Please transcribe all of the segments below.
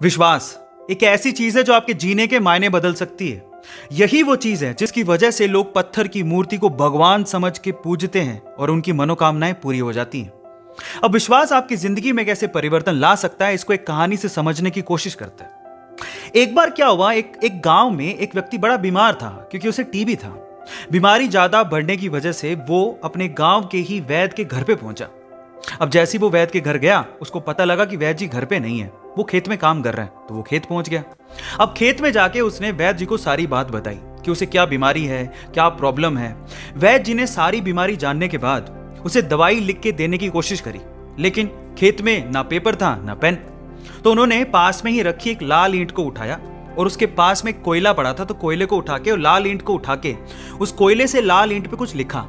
विश्वास एक ऐसी चीज है जो आपके जीने के मायने बदल सकती है। यही वो चीज है जिसकी वजह से लोग पत्थर की मूर्ति को भगवान समझ के पूजते हैं और उनकी मनोकामनाएं पूरी हो जाती हैं। अब विश्वास आपकी जिंदगी में कैसे परिवर्तन ला सकता है, इसको एक कहानी से समझने की कोशिश करते हैं। एक बार क्या हुआ, एक गांव में एक व्यक्ति बड़ा बीमार था क्योंकि उसे टीबी था। बीमारी ज्यादा बढ़ने की वजह से वो अपने गांव के ही वैद्य के घर पे पहुंचा। अब जैसे ही वो वैद्य के घर गया, उसको पता लगा कि वैद्य जी घर पे नहीं है, वो खेत में काम कर रहे हैं। तो वो खेत पहुंच गया। अब खेत में जाके उसने वैद्य जी को सारी बात बताई कि उसे क्या बीमारी है, क्या प्रॉब्लम है। वैद्य जी ने सारी बीमारी जानने के बाद उसे दवाई लिख के देने की कोशिश करी, लेकिन खेत में ना पेपर था ना पेन। तो उन्होंने पास में ही रखी एक लाल ईंट को उठाया और उसके पास में कोयला पड़ा था, तो कोयले को उठा के और लाल ईंट को उठा के उस कोयले से लाल ईंट पे कुछ लिखा।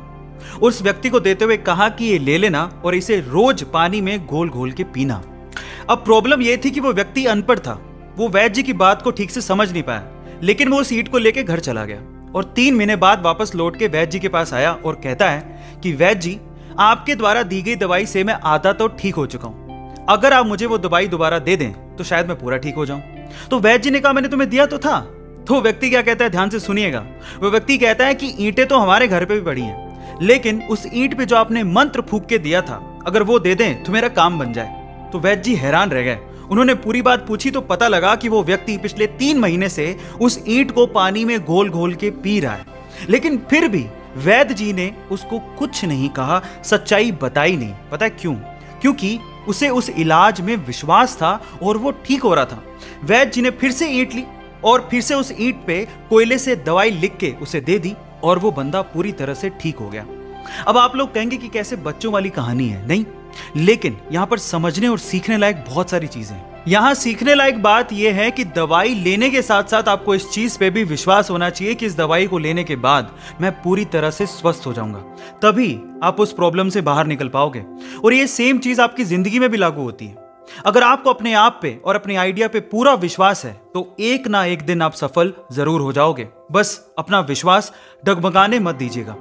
उस व्यक्ति को देते हुए कहा कि ये ले लेना और इसे रोज पानी में घोल घोल के पीना। अब प्रॉब्लम यह थी कि वो व्यक्ति अनपढ़ था, वो वैद्य जी की बात को ठीक से समझ नहीं पाया, लेकिन वो उस ईंट को लेके घर चला गया और 3 महीने बाद वापस लौट के वैद्य जी के पास आया और कहता है कि वैद्य जी, आपके द्वारा दी गई दवाई से मैं आधा तो ठीक हो चुका हूं। अगर आप मुझे वो दवाई दोबारा दे दें तो शायद मैं पूरा ठीक हो जाऊं। तो वैद्य जी ने कहा, मैंने तुम्हें दिया तो था। तो व्यक्ति क्या कहता है, ध्यान से सुनिएगा। वो व्यक्ति कहता है कि ईंटें तो हमारे घर पे भी पड़ी हैं, लेकिन उस ईंट पे जो आपने मंत्र फूंक के दिया था, अगर वो दे दें तो मेरा काम बन जाए। तो वैद्य जी हैरान रह गए। उन्होंने पूरी बात पूछी तो पता लगा कि वो व्यक्ति पिछले 3 महीने से उस ईंट को पानी में घोल घोल के पी रहा है, लेकिन फिर भी वैद्य जी ने उसको कुछ नहीं कहा, सच्चाई बताई नहीं। पता है क्यों? क्योंकि उसे उस इलाज में विश्वास था और वो ठीक हो रहा था। वैद्य जी ने फिर से ईंट ली और फिर से उस ईंट पे कोयले से दवाई लिख के उसे दे दी और वो बंदा पूरी तरह से ठीक हो गया। अब आप लोग कहेंगे कि कैसे बच्चों वाली कहानी है, नहीं, लेकिन यहां पर समझने और सीखने लायक बहुत सारी चीजें हैं। यहां सीखने लायक बात यह है कि दवाई लेने के साथ साथ आपको इस चीज पे भी विश्वास होना चाहिए कि इस दवाई को लेने के बाद मैं पूरी तरह से स्वस्थ हो जाऊंगा, तभी आप उस प्रॉब्लम से बाहर निकल पाओगे। और ये सेम चीज आपकी जिंदगी में भी लागू होती है। अगर आपको अपने आप पे और अपने आइडिया पे पूरा विश्वास है तो एक ना एक दिन आप सफल जरूर हो जाओगे। बस अपना विश्वास डगमगाने मत दीजिएगा।